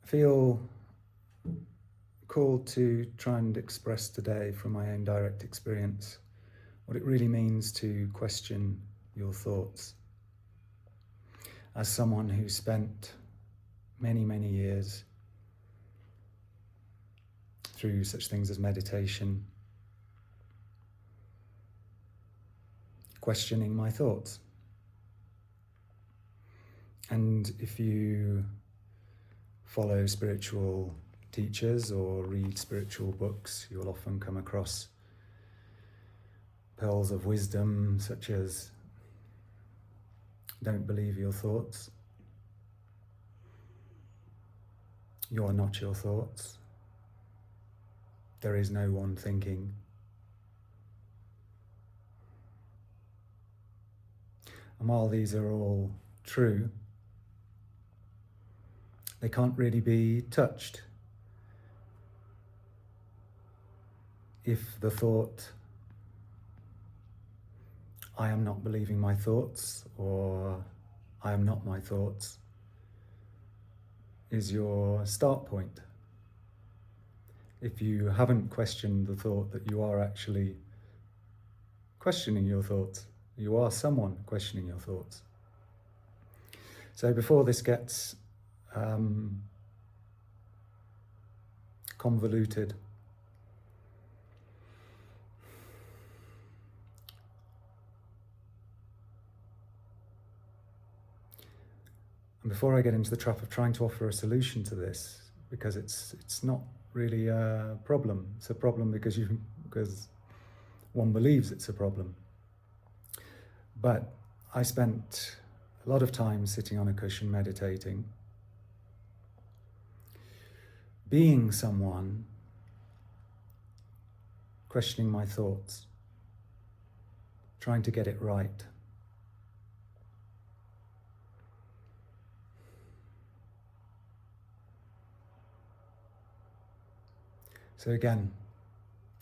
I feel called to try and express today from my own direct experience what it really means to question your thoughts. As someone who spent many years through such things as meditation, questioning my thoughts. And if you follow spiritual teachers or read spiritual books, you'll often come across pearls of wisdom such as don't believe your thoughts, you are not your thoughts, there is no one thinking. And while these are all true, they can't really be touched. If the thought, I am not believing my thoughts, or I am not my thoughts, is your start point. If you haven't questioned the thought that you are actually questioning your thoughts, you are someone questioning your thoughts. So before this gets convoluted, and before I get into the trap of trying to offer a solution to this, because it's not really a problem. It's a problem because one believes it's a problem. But I spent a lot of time sitting on a cushion meditating, being someone, questioning my thoughts, trying to get it right. So again,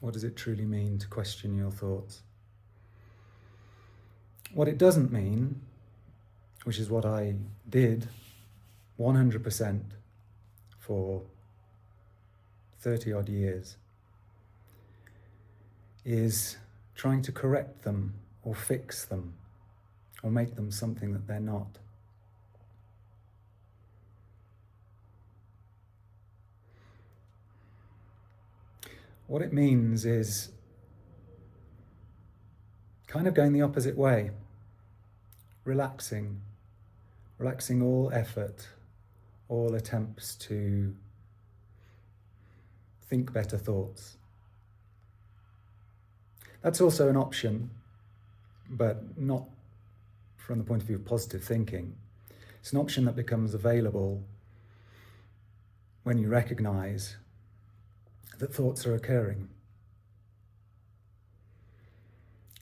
what does it truly mean to question your thoughts? What it doesn't mean, which is what I did 100% for 30 odd years, is trying to correct them or fix them or make them something that they're not. What it means is kind of going the opposite way, relaxing all effort, all attempts to think better thoughts. That's also an option, but not from the point of view of positive thinking. It's an option that becomes available when you recognize that thoughts are occurring.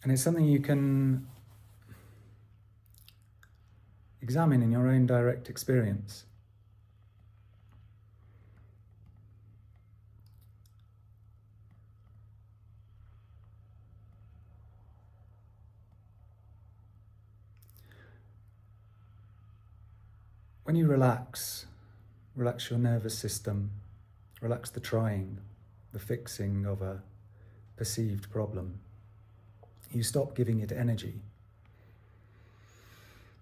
And it's something you can examine in your own direct experience. When you relax your nervous system, relax the trying, the fixing of a perceived problem. You stop giving it energy.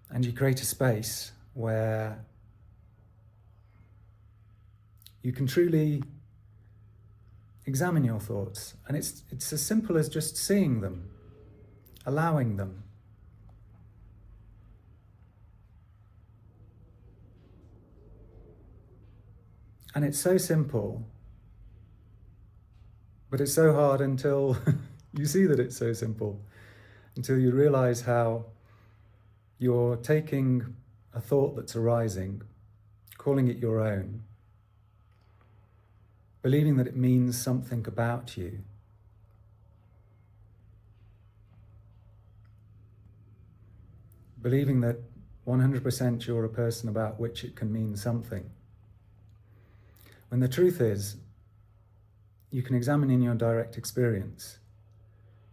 And you create a space where you can truly examine your thoughts. And it's as simple as just seeing them, allowing them. And it's so simple, but it's so hard until you see that it's so simple, until you realize how you're taking a thought that's arising, calling it your own, believing that it means something about you, believing that 100% you're a person about which it can mean something. When the truth is, you can examine in your direct experience,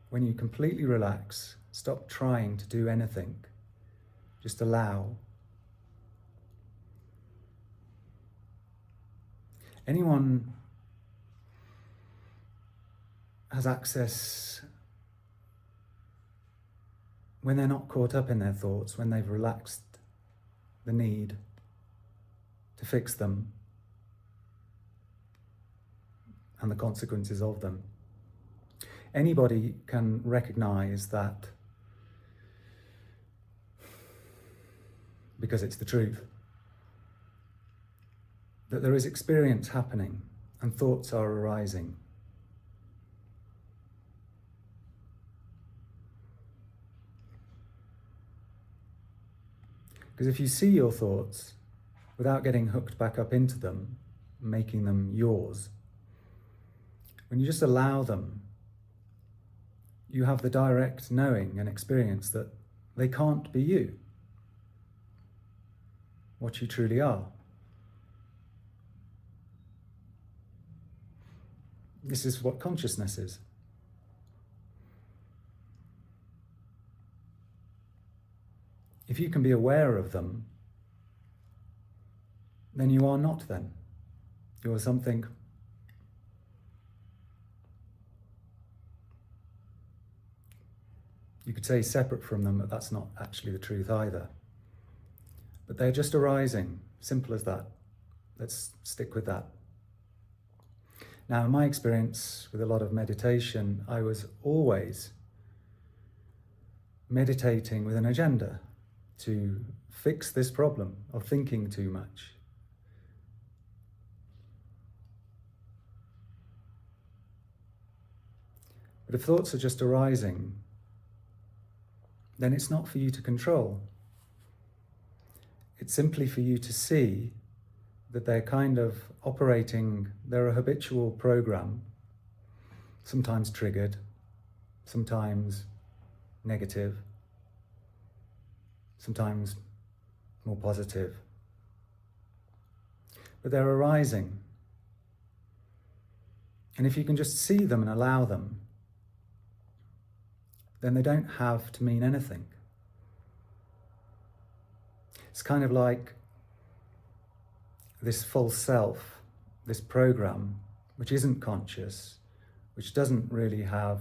when you completely relax, stop trying to do anything, just allow, Anyone has access when they're not caught up in their thoughts, when they've relaxed the need to fix them and the consequences of them. Anybody can recognize that, because it's the truth, that there is experience happening and thoughts are arising. Because if you see your thoughts without getting hooked back up into them, making them yours, when you just allow them, you have the direct knowing and experience that they can't be you, what you truly are. This is what consciousness is. If you can be aware of them, then you are not them. You are something you could say separate from them, but that's not actually the truth either. But they're just arising, simple as that. Let's stick with that. Now, in my experience with a lot of meditation, I was always meditating with an agenda to fix this problem of thinking too much. But if thoughts are just arising, then it's not for you to control. It's simply for you to see that they're kind of operating, they're a habitual program, sometimes triggered, sometimes negative, sometimes more positive. But they're arising. And if you can just see them and allow them, then they don't have to mean anything. It's kind of like this false self, this program, which isn't conscious, which doesn't really have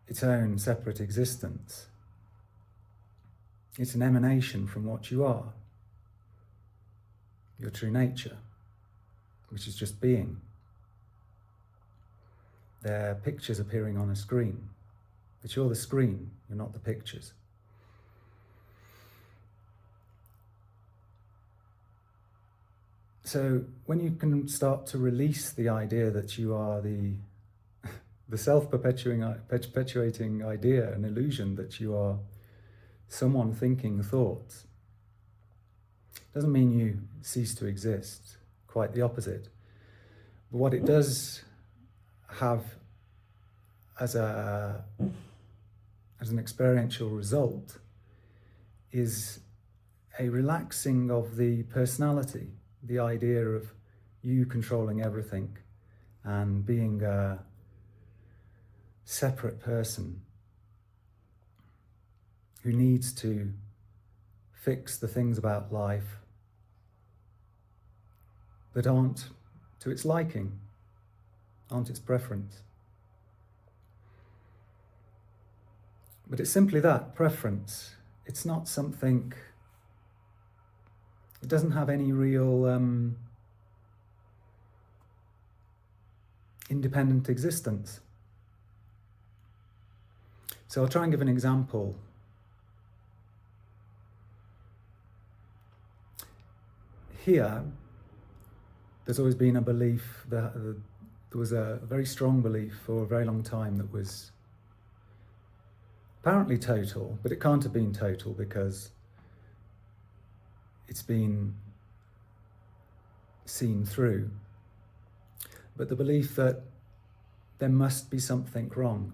its own separate existence. It's an emanation from what you are, your true nature, which is just being. They're pictures appearing on a screen, but you're the screen, you're not the pictures. So when you can start to release the idea that you are the self-perpetuating idea, an illusion that you are someone thinking thoughts, doesn't mean you cease to exist, quite the opposite. But what it does have as an experiential result is a relaxing of the personality, the idea of you controlling everything and being a separate person who needs to fix the things about life that aren't to its liking, aren't its preference. But it's simply that, preference. It's not something, it doesn't have any real independent existence. So I'll try and give an example. Here, there's always been a belief that there was a very strong belief for a very long time that was apparently total, but it can't have been total because it's been seen through. But the belief that there must be something wrong.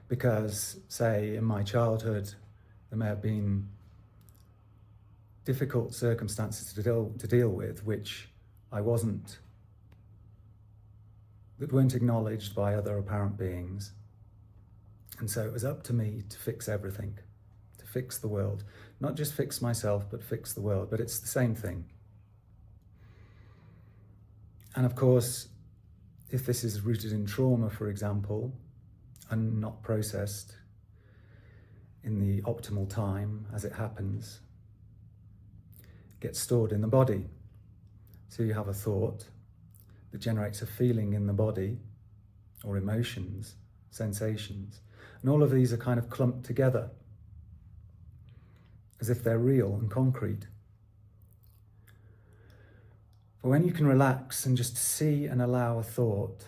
Because, say, in my childhood, there may have been difficult circumstances to deal with, which I wasn't that weren't acknowledged by other apparent beings. And so it was up to me to fix everything, to fix the world. Not just fix myself, but fix the world. But it's the same thing. And of course, if this is rooted in trauma, for example, and not processed in the optimal time as it happens, it gets stored in the body. So you have a thought that generates a feeling in the body, or emotions, sensations. And all of these are kind of clumped together as if they're real and concrete. But when you can relax and just see and allow a thought,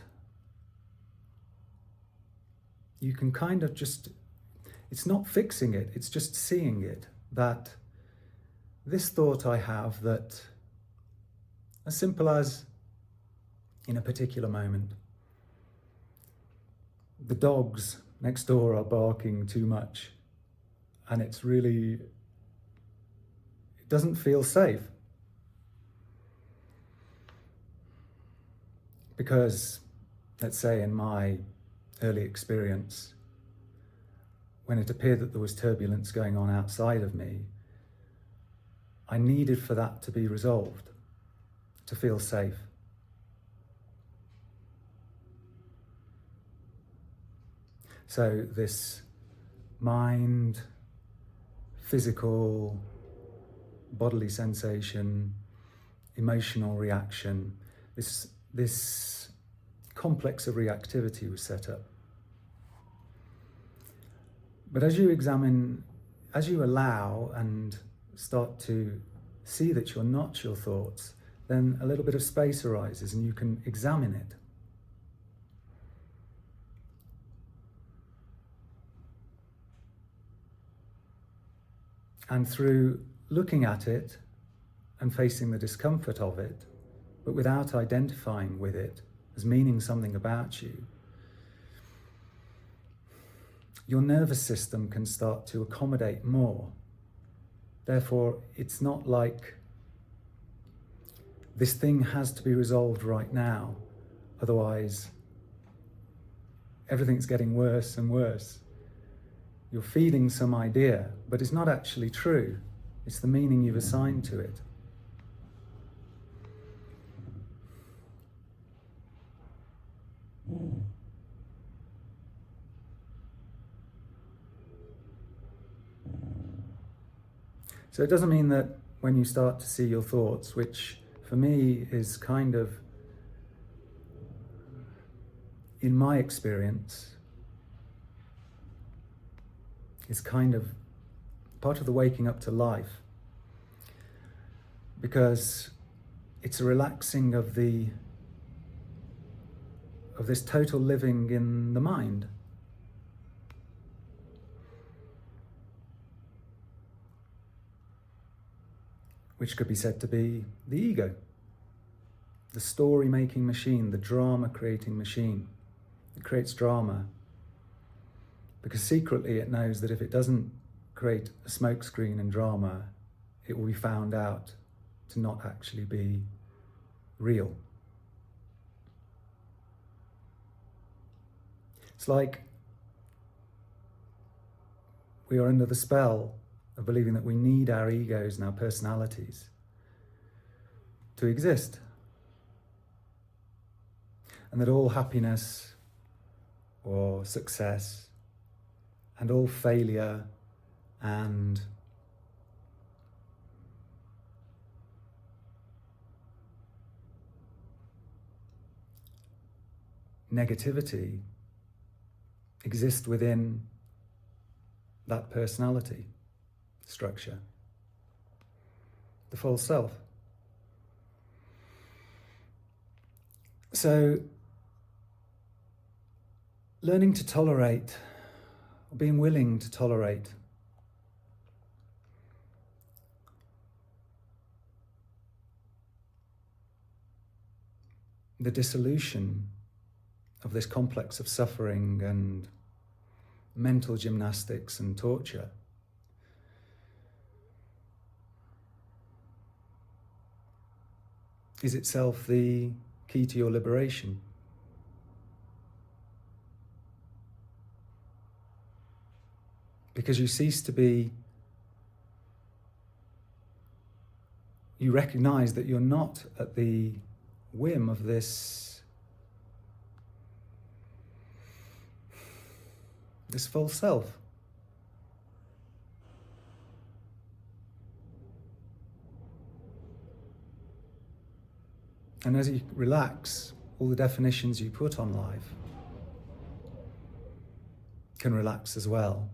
you can kind of just, it's not fixing it, it's just seeing it, that this thought I have that, as simple as in a particular moment, the dogs next door are barking too much, and it's really, it doesn't feel safe. Because, let's say in my early experience, when it appeared that there was turbulence going on outside of me, I needed for that to be resolved, to feel safe. So this mind, physical, bodily sensation, emotional reaction, this complex of reactivity was set up. But as you examine, as you allow and start to see that you're not your thoughts, then a little bit of space arises and you can examine it. And through looking at it and facing the discomfort of it, but without identifying with it as meaning something about you, your nervous system can start to accommodate more. Therefore, it's not like this thing has to be resolved right now, otherwise everything's getting worse and worse. You're feeding some idea, but it's not actually true. It's the meaning you've assigned to it. So it doesn't mean that when you start to see your thoughts, which for me is kind of, in my experience, is kind of part of the waking up to life, because it's a relaxing of this total living in the mind. Which could be said to be the ego, the story-making machine, the drama-creating machine. It creates drama because secretly it knows that if it doesn't create a smokescreen and drama, it will be found out to not actually be real. It's like we are under the spell of believing that we need our egos and our personalities to exist. And that all happiness or success and all failure and negativity exist within that personality structure, the false self. So, learning to tolerate, or being willing to tolerate the dissolution of this complex of suffering and mental gymnastics and torture is itself the key to your liberation. because you cease to be, you recognize that you're not at the whim of this false self. And as you relax, all the definitions you put on life can relax as well.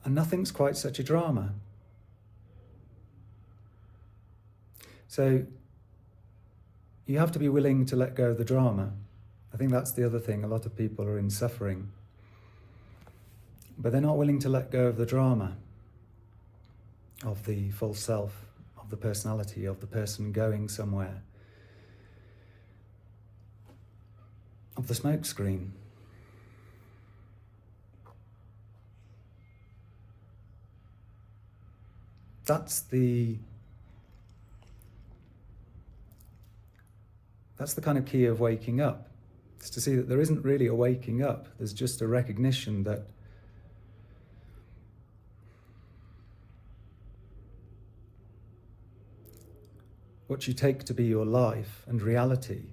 And nothing's quite such a drama. So you have to be willing to let go of the drama. I think that's the other thing. A lot of people are in suffering, but they're not willing to let go of the drama of the false self, of the personality, of the person going somewhere, of the smoke screen. That's the kind of key of waking up. It's to see that there isn't really a waking up. There's just a recognition that what you take to be your life and reality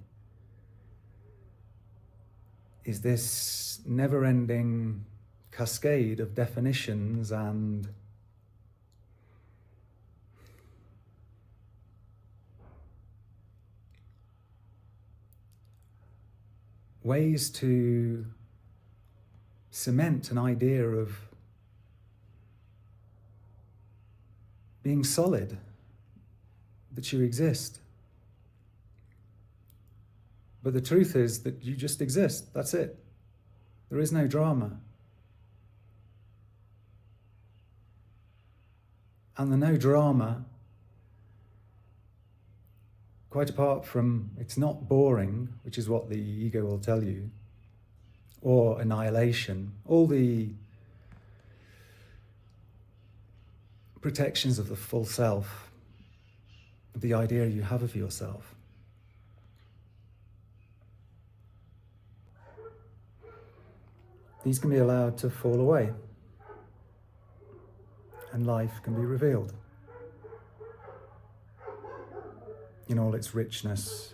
is this never-ending cascade of definitions and ways to cement an idea of being solid, that you exist. But the truth is that you just exist, that's it. There is no drama. And the no drama, quite apart from, it's not boring, which is what the ego will tell you, or annihilation, all the protections of the full self, the idea you have of yourself. These can be allowed to fall away, and life can be revealed in all its richness.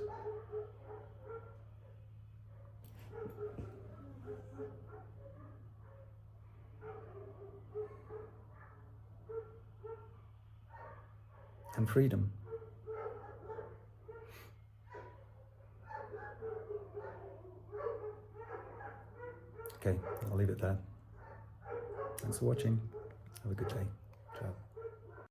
And freedom. Okay, I'll leave it there. Thanks for watching. Have a good day. Ciao.